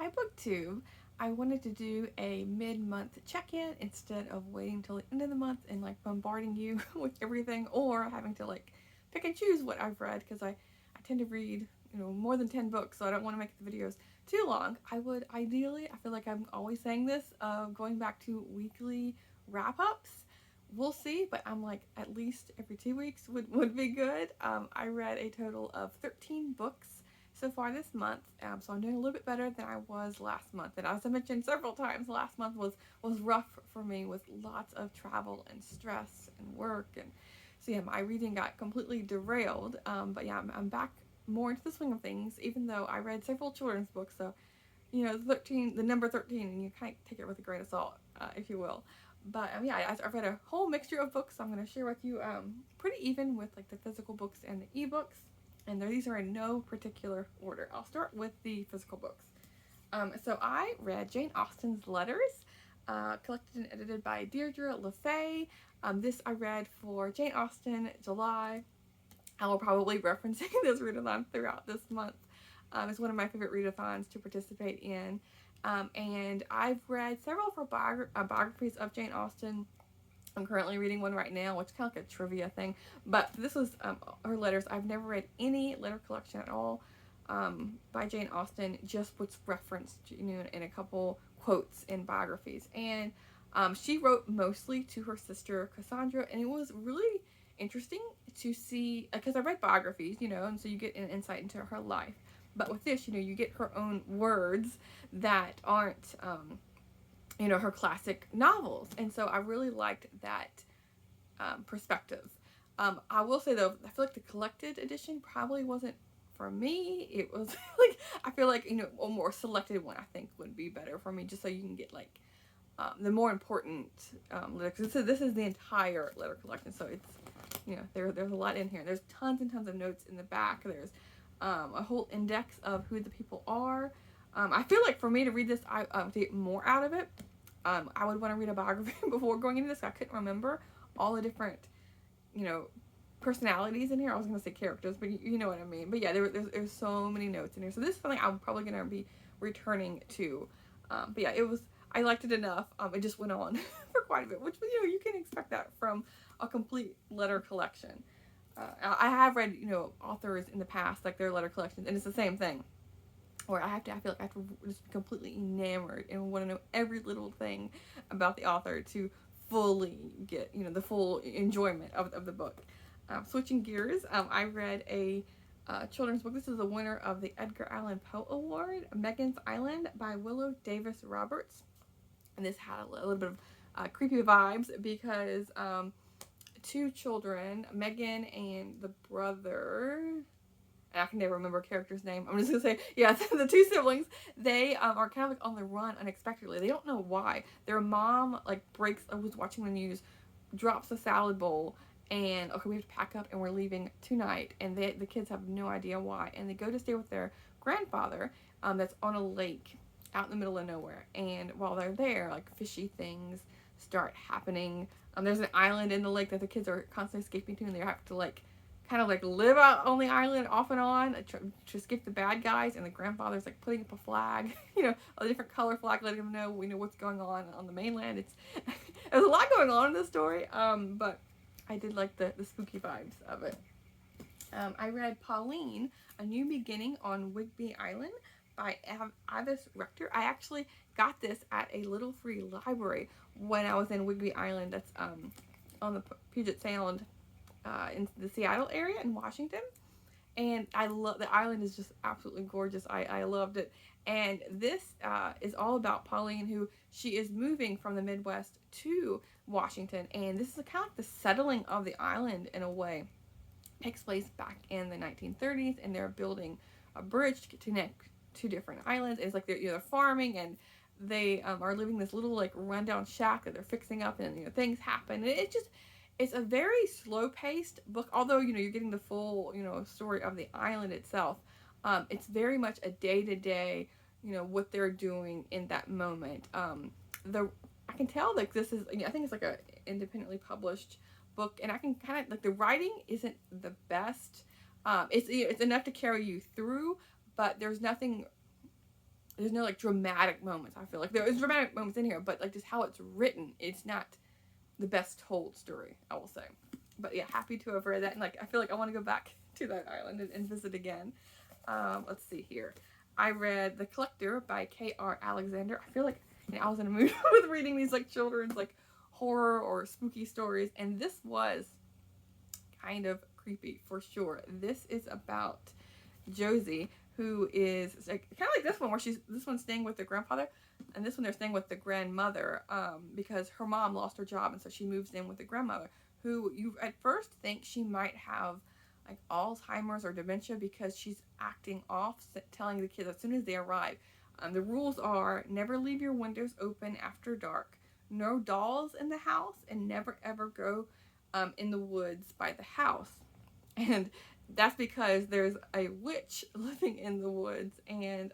my booktube, I wanted to do a mid-month check-in instead of waiting till the end of the month and like bombarding you with everything, or having to like pick and choose what I've read, because I tend to read, more than 10 books, so I don't want to make the videos too long. I would ideally, I feel like I'm always saying this, going back to weekly wrap-ups. We'll see, but I'm like at least every 2 weeks would be good. I read a total of 13 books so far this month, so I'm doing a little bit better than I was last month. And as I mentioned several times, last month was rough for me, with lots of travel and stress and work, and so yeah, my reading got completely derailed. But yeah, I'm back more into the swing of things, even though I read several children's books. So the number 13, and you kind of take it with a grain of salt, if you will. But yeah, I've read a whole mixture of books, so I'm going to share with you, pretty even with like the physical books and the ebooks. And these are in no particular order. I'll start with the physical books. So I read Jane Austen's Letters, collected and edited by Deirdre LaFay. This I read for Jane Austen July. I will probably be referencing this readathon throughout this month. It's one of my favorite readathons to participate in. And I've read several of her biographies of Jane Austen. I'm currently reading one right now, which is kind of like a trivia thing. But this was her letters. I've never read any letter collection at all by Jane Austen, just what's referenced, in a couple quotes in biographies. And she wrote mostly to her sister Cassandra, and it was really interesting to see, because I read biographies, and so you get an insight into her life. But with this, you get her own words that aren't, her classic novels. And so I really liked that perspective. I will say though, I feel like the collected edition probably wasn't for me. It was like, I feel like, a more selected one I think would be better for me, just so you can get like the more important letters. This is the entire letter collection, so it's, there's a lot in here. There's tons and tons of notes in the back. There's a whole index of who the people are. I feel like for me to read this, to get more out of it, I would want to read a biography before going into this. I couldn't remember all the different, personalities in here. I was going to say characters, but you know what I mean. But yeah, there's so many notes in here. So this is something I'm probably going to be returning to. But yeah, I liked it enough. It just went on for quite a bit, which, you can expect that from a complete letter collection. I have read, authors in the past, like their letter collections, and it's the same thing. Or I feel like I have to just be completely enamored and want to know every little thing about the author to fully get, the full enjoyment of the book. Switching gears, I read a children's book. This is the winner of the Edgar Allan Poe Award, Megan's Island by Willow Davis Roberts. And this had a little bit of creepy vibes, because two children, Megan and the brother, I can never remember a character's name. I'm just gonna say, yeah, the two siblings, they are kind of like on the run unexpectedly. They don't know why. Their mom was watching the news, drops a salad bowl, and okay, we have to pack up and we're leaving tonight. And the kids have no idea why. And they go to stay with their grandfather, that's on a lake out in the middle of nowhere. And while they're there, like fishy things start happening. There's an island in the lake that the kids are constantly escaping to, and they have to like kind of like live out on the island off and on to escape the bad guys. And the grandfather's like putting up a flag, a different color flag, letting them know we know what's going on the mainland. There's a lot going on in this story, but I did like the spooky vibes of it. I read Pauline, A New Beginning on Whidbey Island by Avis Rector. I actually got this at a little free library when I was in Whidbey Island. That's on the Puget Sound, in the Seattle area in Washington. And I love, the island is just absolutely gorgeous. I loved it. And this is all about Pauline, who she is moving from the Midwest to Washington. And this is kind of like the settling of the island in a way. It takes place back in the 1930s, and they're building a bridge to connect two different islands. It's like they're farming, and they are living in this little like rundown shack that they're fixing up, and things happen. And it's a very slow-paced book, although, you're getting the full, story of the island itself. It's very much a day-to-day, what they're doing in that moment. I can tell, like, this is, I think it's like a independently published book, and I can kind of, like, the writing isn't the best. It's enough to carry you through, but there's nothing there's no like dramatic moments. I feel like there is dramatic moments in here, but like just how it's written, it's not the best told story, I will say. But yeah, happy to have read that, and like I feel like I want to go back to that island and visit again. Let's see here. I read The Collector by K.R. Alexander. I feel like, you know, I was in a mood with reading these like children's like horror or spooky stories, and this was kind of creepy for sure. This is about Josie, who is like kind of like this one, where this one's staying with the grandfather, and this one they're staying with the grandmother, because her mom lost her job, and so she moves in with the grandmother, who you at first think she might have like Alzheimer's or dementia, because she's acting off, telling the kids as soon as they arrive. The rules are never leave your windows open after dark, no dolls in the house, and never ever go in the woods by the house. And that's because there's a witch living in the woods, and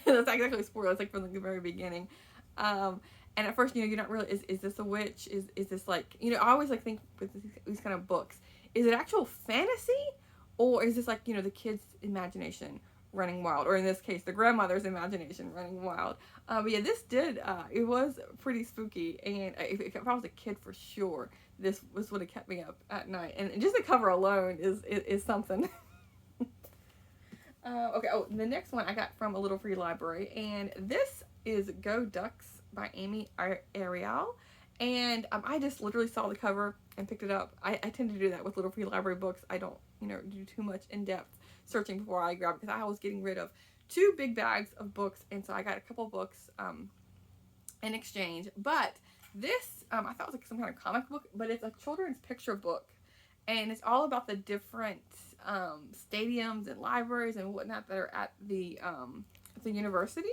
that's not exactly a spoiler, it's like from the very beginning. And at first, you know, you're not really, is this a witch? Is this like, you know, I always like think with these kind of books, is it actual fantasy, or is this like, you know, the kid's imagination running wild, or in this case, the grandmother's imagination running wild? But yeah, this did, it was pretty spooky, and if I was a kid for sure, this was what kept me up at night, and just the cover alone is something. Okay, oh, the next one I got from a little free library, and this is Go Ducks by Amy Ariel. And I just literally saw the cover and picked it up. I tend to do that with little free library books. I don't, you know, do too much in-depth searching before I grab it, because I was getting rid of 2 big bags of books, and so I got a couple books in exchange. But this, I thought it was like some kind of comic book, but it's a children's picture book, and it's all about the different stadiums and libraries and whatnot that are at the university.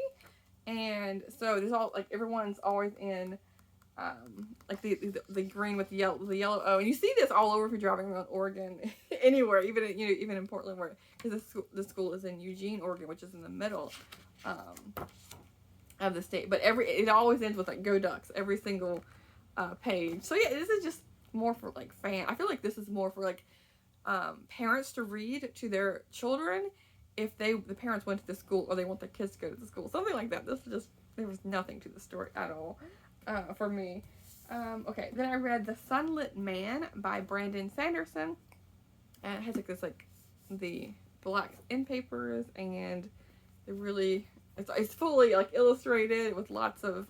And so there's all like, everyone's always in like the green with the yellow O, and you see this all over if you're driving around Oregon, anywhere, even, you know, even in Portland, where, because the school is in Eugene, Oregon, which is in the middle of the state. But it always ends with like Go Ducks, every single page. So yeah, this is just more for like I feel like this is more for like parents to read to their children if the parents went to the school, or they want their kids to go to the school, something like that. This is just, there was nothing to the story at all for me. Okay, then I read The Sunlit Man by Brandon Sanderson, and it has like this like the black end papers, and it really, it's fully like illustrated with lots of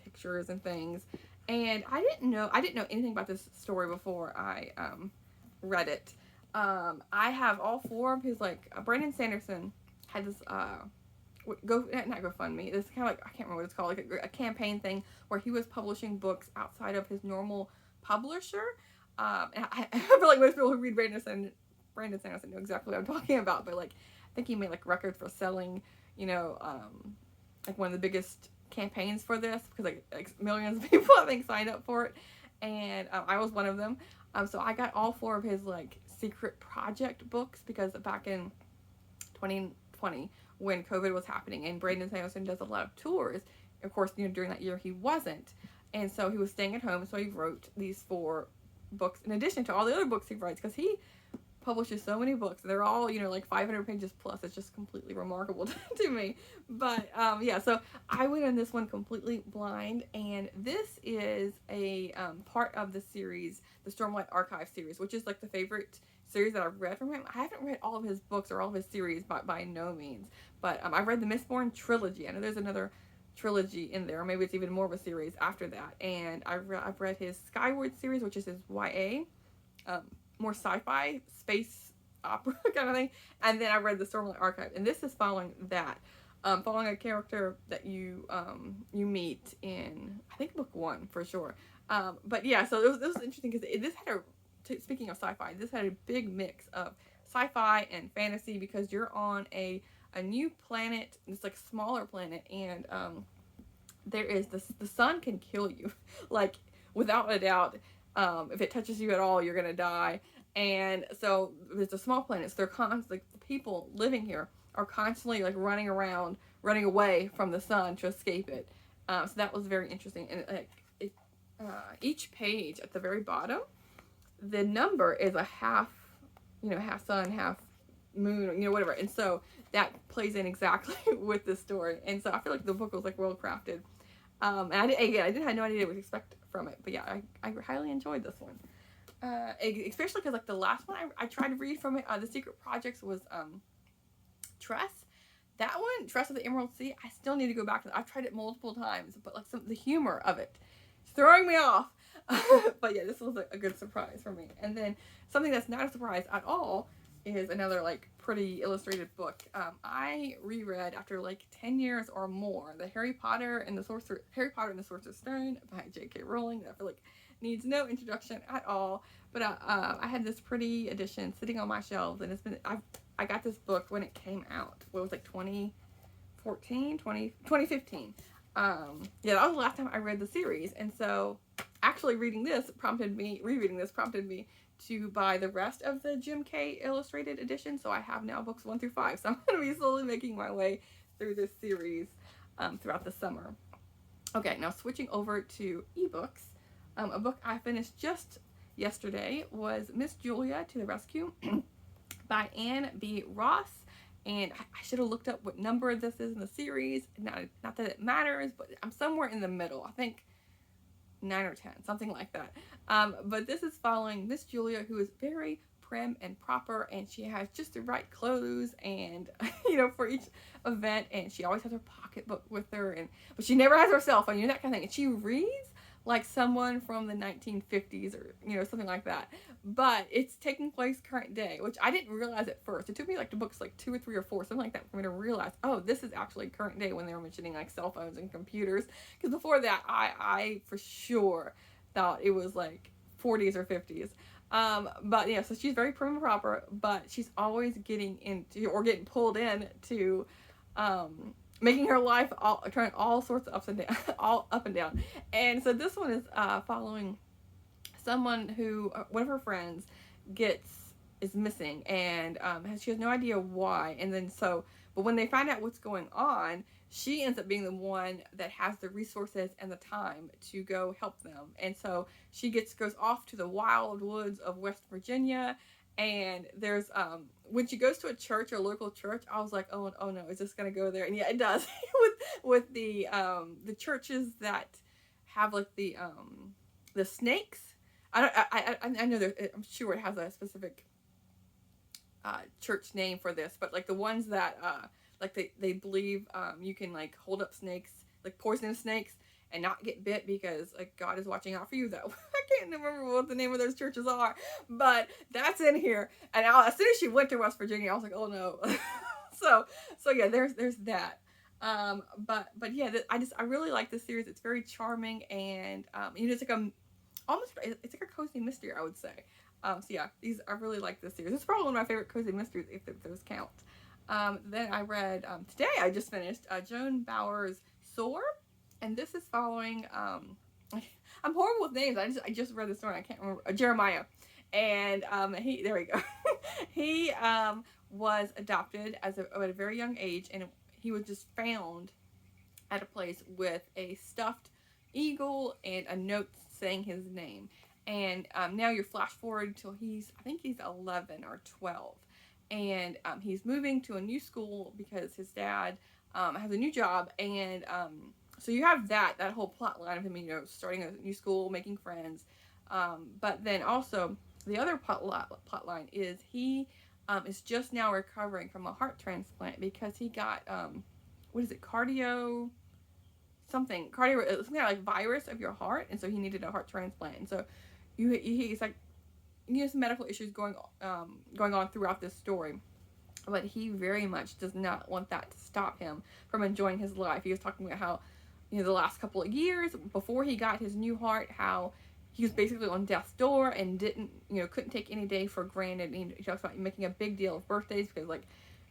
pictures and things. And I didn't know anything about this story before I read it. I have all 4 of his, like, Brandon Sanderson had this not GoFundMe, this kind of like, I can't remember what it's called, like a campaign thing where he was publishing books outside of his normal publisher. And I feel like most people who read Brandon Sanderson know exactly what I'm talking about, but like, I think he made like records for selling, you know, like one of the biggest campaigns for this, because like millions of people I think signed up for it, and I was one of them. So I got all 4 of his like secret project books, because back in 2020 when COVID was happening, and Brandon Sanderson does a lot of tours, of course, you know, during that year he wasn't, and so he was staying at home, so he wrote these 4 books in addition to all the other books he writes, because he publishes so many books. They're all, you know, like 500 pages plus. It's just completely remarkable to me. But yeah, so I went on this one completely blind, and this is a part of the series, the Stormlight Archive series, which is like the favorite series that I've read from him. I haven't read all of his books or all of his series by no means, but I've read the Mistborn trilogy. I know there's another trilogy in there, or maybe it's even more of a series after that. And I've read his Skyward series, which is his YA, more sci-fi, space opera kind of thing. And then I read the Stormlight Archive, and this is following that, following a character that you meet in, I think, book 1 for sure. But yeah, so it was interesting, because this had speaking of sci-fi, this had a big mix of sci-fi and fantasy, because you're on a new planet. It's like a smaller planet, and there is the sun can kill you, like, without a doubt. If it touches you at all, you're gonna die. And so it's a small planet, so they're constantly, like, the people living here are constantly like running around, running away from the sun to escape it. So that was very interesting. And each page at the very bottom, the number is a half sun, half moon, whatever. And so that plays in exactly with this story. And so I feel like the book was like well crafted. And I did have no idea what to expect from it, but yeah, I highly enjoyed this one. Especially because like the last one I tried to read from it, The Secret Projects, was Tress. That one, Tress of the Emerald Sea, I still need to go back to. I've tried it multiple times, but like the humor of it, it's throwing me off. But yeah, this was a good surprise for me. And then something that's not a surprise at all is another like pretty illustrated book. I reread after like 10 years or more the Harry Potter and the Sorcerer's Stone by J.K. Rowling. That I feel like needs no introduction at all. But I had this pretty edition sitting on my shelves, and I got this book when it came out. What was it, 2015. Yeah, that was the last time I read the series, and so actually rereading this prompted me to buy the rest of the Jim Kay illustrated edition. So I have now books 1 through 5. So I'm going to be slowly making my way through this series throughout the summer. Okay, now switching over to ebooks. A book I finished just yesterday was Miss Julia to the Rescue by Anne B. Ross. And I should have looked up what number this is in the series. Not that it matters, but I'm somewhere in the middle. I think 9 or 10, something like that. But this is following Miss Julia, who is very prim and proper, and she has just the right clothes and for each event, and she always has her pocketbook with her, but she never has her cell phone, that kind of thing. And she reads like someone from the 1950s or something like that, but it's taking place current day, which I didn't realize at first. It took me like to books like 2 or 3 or 4, something like that, for me to realize, oh, this is actually current day, when they were mentioning like cell phones and computers, because before that I for sure thought it was like 40s or 50s. But yeah, so she's very prim and proper, but she's always getting pulled in to making her life turn all sorts of ups and down, all up and down. And so this one is following someone who one of her friends is missing, and she has no idea why. And then but when they find out what's going on, she ends up being the one that has the resources and the time to go help them. And so she goes off to the wild woods of West Virginia. And there's when she goes to a church, a local church, I was like, oh no, is this gonna go there? And yeah, it does. with the churches that have like the snakes. I know I'm sure it has a specific church name for this, but like the ones that like they believe you can like hold up snakes, like poisonous snakes, and not get bit because like God is watching out for you. Though I can't remember what the name of those churches are, but that's in here. And as soon as she went to West Virginia, I was like, oh no. so yeah, there's that. But yeah, I really like this series. It's very charming, and it's like it's like a cozy mystery, I would say. So yeah, I really like this series. It's probably one of my favorite cozy mysteries, if those count. Then I read today. I just finished Joan Bauer's Soar. And this is following, I'm horrible with names. I just read the story. I can't remember. Jeremiah. And there we go. He was adopted at a very young age, and he was just found at a place with a stuffed eagle and a note saying his name. And now you're flash forward till I think he's 11 or 12. And he's moving to a new school because his dad has a new job, and so you have that whole plot line of him, starting a new school, making friends. But then also the other plot line is he is just now recovering from a heart transplant because he got something like virus of your heart, and so he needed a heart transplant. And so he's like, he has medical issues going on throughout this story. But he very much does not want that to stop him from enjoying his life. He was talking about how, the last couple of years before he got his new heart, how he was basically on death's door and couldn't take any day for granted. And he talks about making a big deal of birthdays because like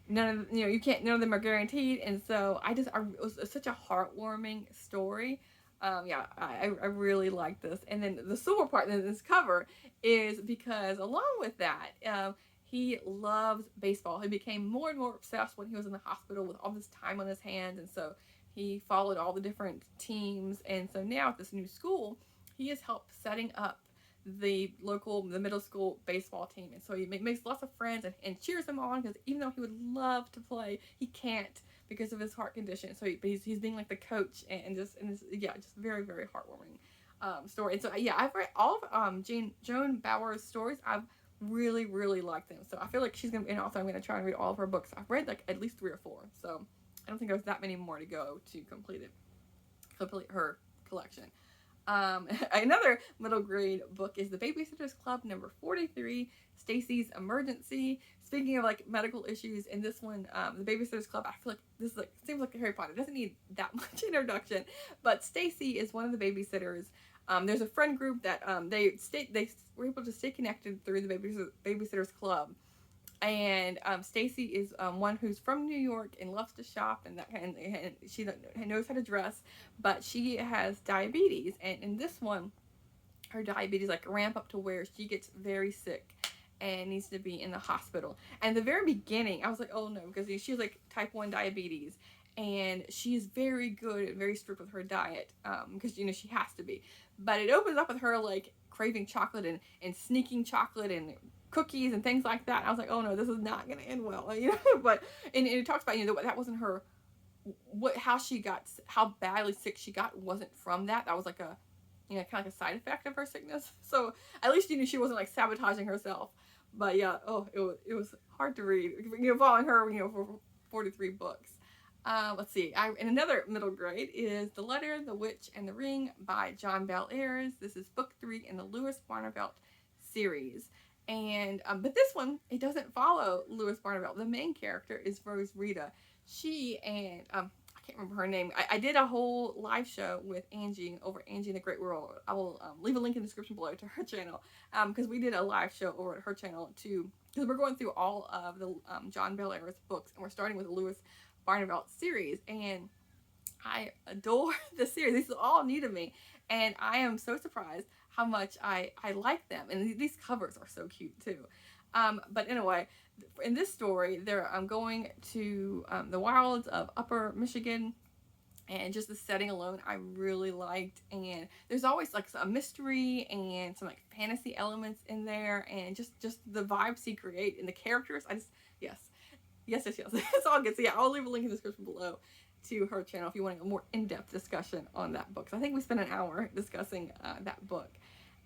none of them are guaranteed. And so it was such a heartwarming story. I really like this. And then the silver part in this cover is because along with that, he loves baseball. He became more and more obsessed when he was in the hospital with all this time on his hands. And so he followed all the different teams. And so now at this new school, he has helped setting up the middle school baseball team, and so he makes lots of friends and cheers them on, because even though he would love to play, he can't because of his heart condition. So he's being like the coach, and just very, very heartwarming story. And so yeah, I've read all of Joan Bauer's stories. I've really, really liked them. So I feel like she's gonna be an author I'm gonna try and read all of her books. I've read like at least 3 or 4. So I don't think there's that many more to go to complete her collection. Another middle grade book is The Babysitter's Club number 43, Stacey's Emergency. Speaking of like medical issues, in this one, The Babysitter's Club, I feel like this is seems like Harry Potter. It doesn't need that much introduction, but Stacey is one of the babysitters. There's a friend group that they were able to stay connected through the Babysitter's Club. And Stacey is one who's from New York and loves to shop and she knows how to dress, but she has diabetes. And in this one, her diabetes like ramp up to where she gets very sick and needs to be in the hospital. And the very beginning, I was like, oh no, because she has like type 1 diabetes, and she's very good and very strict with her diet, because she has to be. But it opens up with her like craving chocolate and sneaking chocolate and cookies and things like that. I was like, oh no, this is not going to end well, But and it talks about that wasn't her. How badly sick she got wasn't from that. That was like a kind of like a side effect of her sickness. So at least she wasn't like sabotaging herself. But yeah, it was hard to read. Following her, for 43 books. Let's see. And another middle grade is The Letter, the Witch, and the Ring by John Bel Ayres. This is book 3 in the Louis Barnevelt series. And but this one, it doesn't follow Louis Barnevelt. The main character is Rose Rita. She and I can't remember her name. I did a whole live show with Angie over Angie in the Great World. I will leave a link in the description below to her channel, because we did a live show over at her channel too. Because we're going through all of the John Bel Ayres books, and we're starting with the Louis Barnevelt series, and I adore the series. This is all new to me, and I am so surprised how much I like them. And these covers are so cute too. But anyway, in this story, I'm going to the wilds of Upper Michigan, and just the setting alone I really liked. And there's always like a mystery and some like fantasy elements in there, and just the vibes he create and the characters. Yes. It's all good. So yeah, I'll leave a link in the description below to her channel if you want a more in-depth discussion on that book. So I think we spent an hour discussing that book.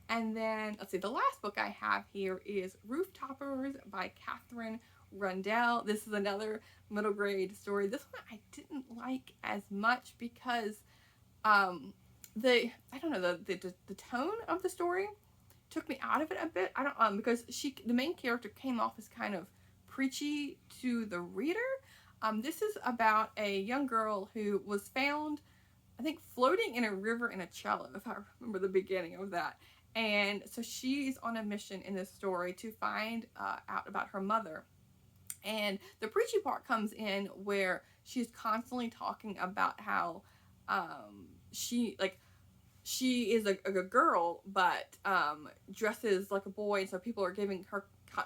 And then, let's see, the last book I have here is Rooftoppers by Catherine Rundell. This is another middle grade story. This one I didn't like as much because the tone of the story took me out of it a bit. Because the main character came off as kind of preachy to the reader. This is about a young girl who was found, I think, floating in a river in a cello, if I remember the beginning of that. And so she's on a mission in this story to find out about her mother. And the preachy part comes in where she's constantly talking about how she is a girl, but dresses like a boy, and so people are giving her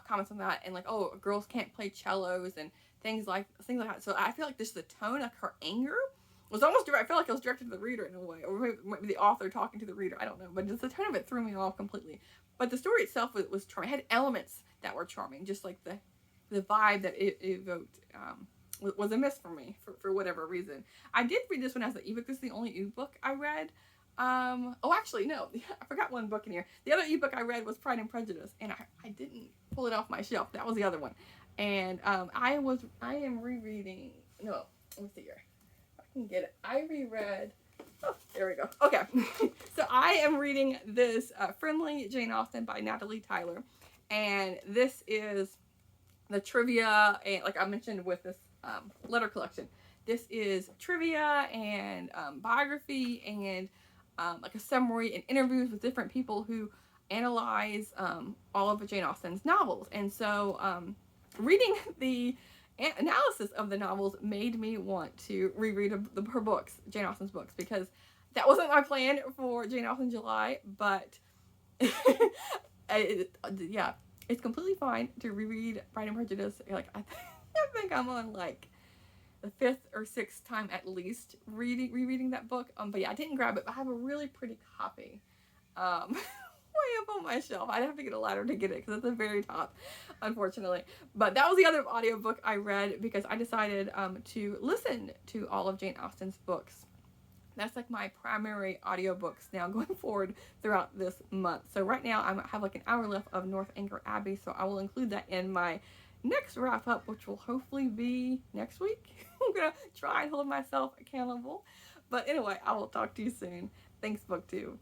comments on that, and like, oh, girls can't play cellos and things like that. So I feel like just the tone, like her anger, was almost I felt like it was directed to the reader in a way, or maybe the author talking to the reader. I don't know, but just the tone of it threw me off completely. But the story itself was charming. It had elements that were charming, just like the vibe that it evoked was a miss for me for whatever reason. I did read this one as an ebook. This is the only ebook I read. Actually, no, I forgot one book in here. The other ebook I read was Pride and Prejudice, and I didn't pull it off my shelf. That was the other one. And I am rereading. No, let me see here. If I can get it. I reread. Oh, there we go. Okay. So I am reading this Friendly Jane Austen by Natalie Tyler, and this is the trivia, and like I mentioned with this letter collection, this is trivia and biography and like a summary and interviews with different people who analyze all of Jane Austen's novels. And so reading the analysis of the novels made me want to reread her books, Jane Austen's books, because that wasn't my plan for Jane Austen July, but yeah, it's completely fine to reread Pride and Prejudice. Like I think I'm on like the 5th or 6th time at least rereading that book. But yeah, I didn't grab it, but I have a really pretty copy. way up on my shelf. I'd have to get a ladder to get it because it's the very top, unfortunately. But that was the other audiobook I read because I decided to listen to all of Jane Austen's books. That's like my primary audiobooks now going forward throughout this month. So right now I have like an hour left of Northanger Abbey, so I will include that in my next wrap up, which will hopefully be next week. I'm gonna try and hold myself accountable. But anyway, I will talk to you soon. Thanks, BookTube.